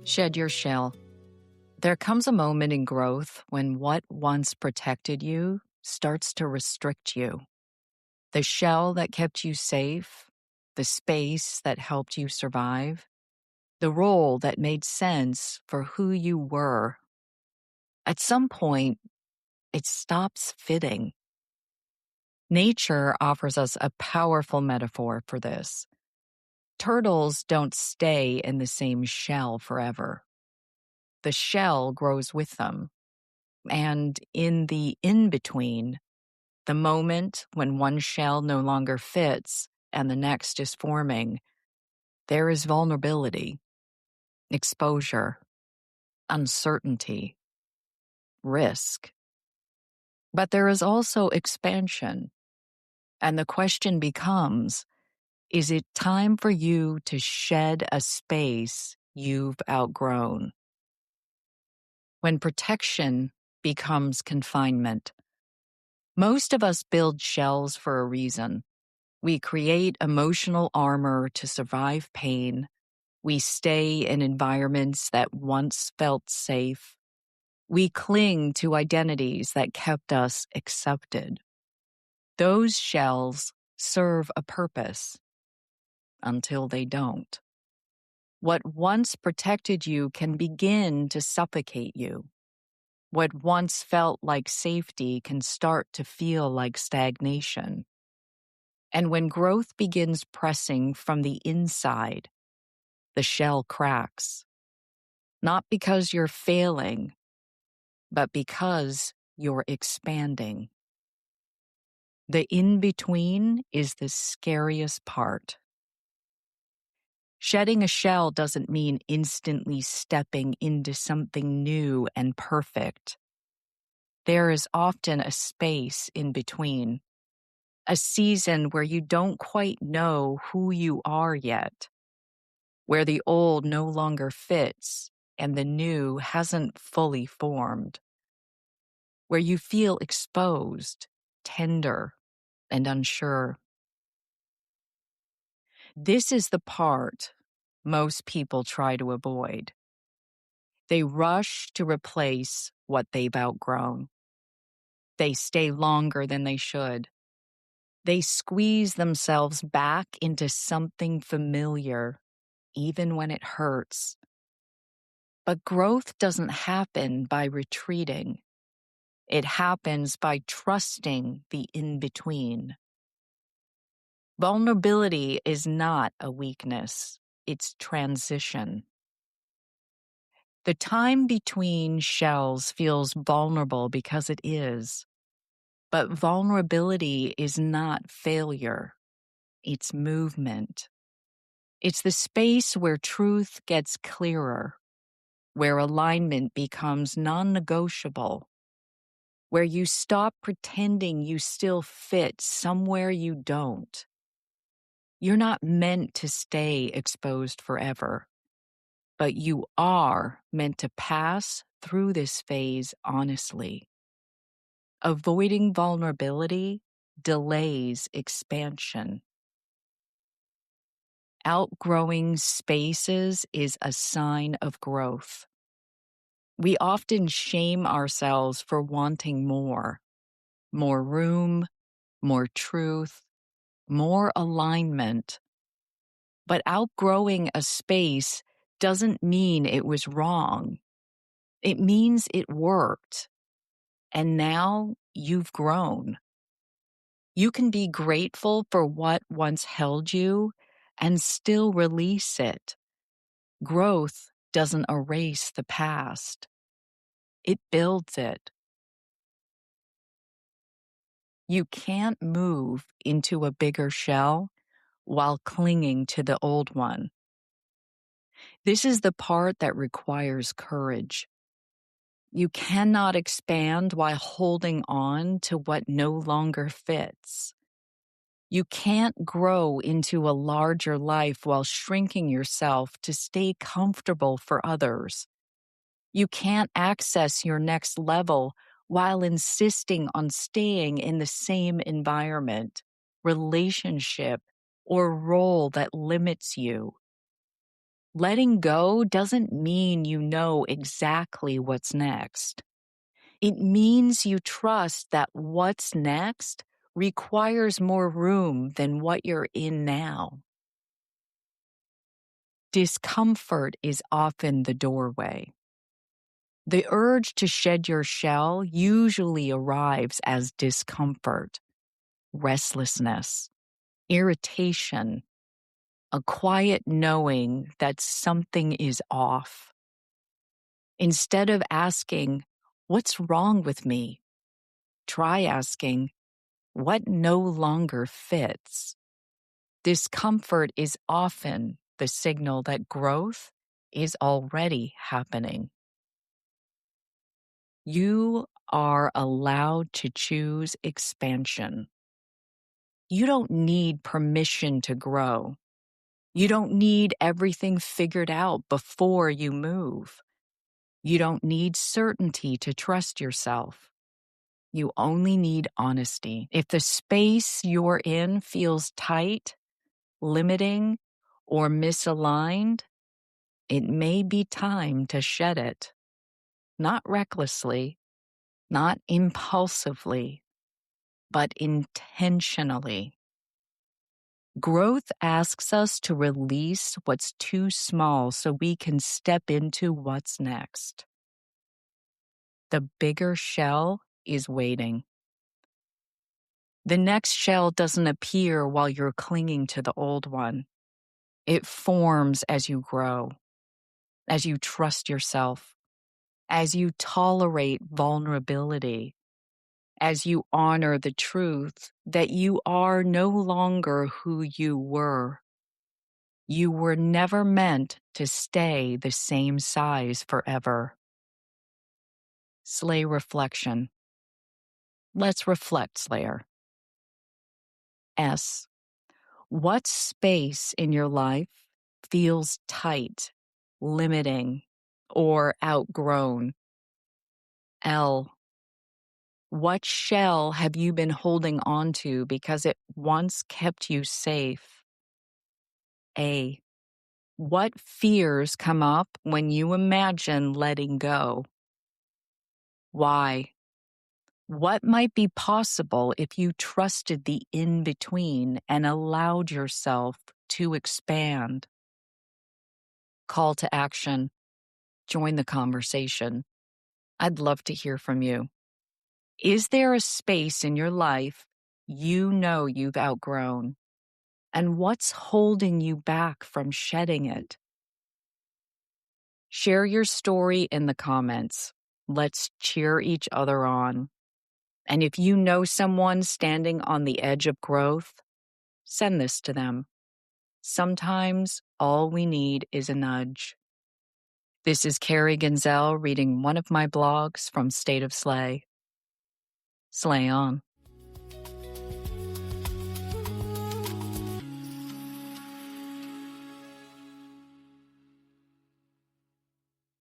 Shed your shell. There comes a moment in growth when what once protected you starts to restrict you. The shell that kept you safe, the space that helped you survive, the role that made sense for who you were. At some point, it stops fitting. Nature offers us a powerful metaphor for this. Turtles don't stay in the same shell forever. The shell grows with them. And in the in-between, the moment when one shell no longer fits and the next is forming, there is vulnerability, exposure, uncertainty, risk. But there is also expansion. And the question becomes, is it time for you to shed a space you've outgrown? When protection becomes confinement, most of us build shells for a reason. We create emotional armor to survive pain. We stay in environments that once felt safe. We cling to identities that kept us accepted. Those shells serve a purpose until they don't. What once protected you can begin to suffocate you. What once felt like safety can start to feel like stagnation. And when growth begins pressing from the inside, the shell cracks. Not because you're failing, but because you're expanding. The in-between is the scariest part. Shedding a shell doesn't mean instantly stepping into something new and perfect. There is often a space in between, a season where you don't quite know who you are yet, where the old no longer fits and the new hasn't fully formed, where you feel exposed, tender, and unsure. This is the part most people try to avoid. They rush to replace what they've outgrown. They stay longer than they should. They squeeze themselves back into something familiar, even when it hurts. But growth doesn't happen by retreating. It happens by trusting the in-between. Vulnerability is not a weakness, it's transition. The time between shells feels vulnerable because it is. But vulnerability is not failure, it's movement. It's the space where truth gets clearer, where alignment becomes non-negotiable, where you stop pretending you still fit somewhere you don't. You're not meant to stay exposed forever, but you are meant to pass through this phase honestly. Avoiding vulnerability delays expansion. Outgrowing spaces is a sign of growth. We often shame ourselves for wanting more room, more truth, more alignment. But outgrowing a space doesn't mean it was wrong. It means it worked. And now you've grown. You can be grateful for what once held you and still release it. Growth doesn't erase the past. It builds it. You can't move into a bigger shell while clinging to the old one. This is the part that requires courage. You cannot expand while holding on to what no longer fits. You can't grow into a larger life while shrinking yourself to stay comfortable for others. You can't access your next level while insisting on staying in the same environment, relationship, or role that limits you. Letting go doesn't mean you know exactly what's next. It means you trust that what's next requires more room than what you're in now. Discomfort is often the doorway. The urge to shed your shell usually arrives as discomfort, restlessness, irritation, a quiet knowing that something is off. Instead of asking, "What's wrong with me?" try asking, "What no longer fits?" Discomfort is often the signal that growth is already happening. You are allowed to choose expansion. You don't need permission to grow. You don't need everything figured out before you move. You don't need certainty to trust yourself. You only need honesty. If the space you're in feels tight, limiting, or misaligned, it may be time to shed it. Not recklessly, not impulsively, but intentionally. Growth asks us to release what's too small so we can step into what's next. The bigger shell is waiting. The next shell doesn't appear while you're clinging to the old one. It forms as you grow, as you trust yourself, as you tolerate vulnerability, as you honor the truth that you are no longer who you were. You were never meant to stay the same size forever. Slay reflection. Let's reflect, Slayer. S. What space in your life feels tight, limiting, or outgrown? L. What shell have you been holding on to because it once kept you safe? A. What fears come up when you imagine letting go? Why? What might be possible if you trusted the in-between and allowed yourself to expand? Call to action. Join the conversation. I'd love to hear from you. Is there a space in your life you know you've outgrown? And what's holding you back from shedding it? Share your story in the comments. Let's cheer each other on. And if you know someone standing on the edge of growth, send this to them. Sometimes all we need is a nudge. This is Carrie Genzel reading one of my blogs from State of Slay. Slay on.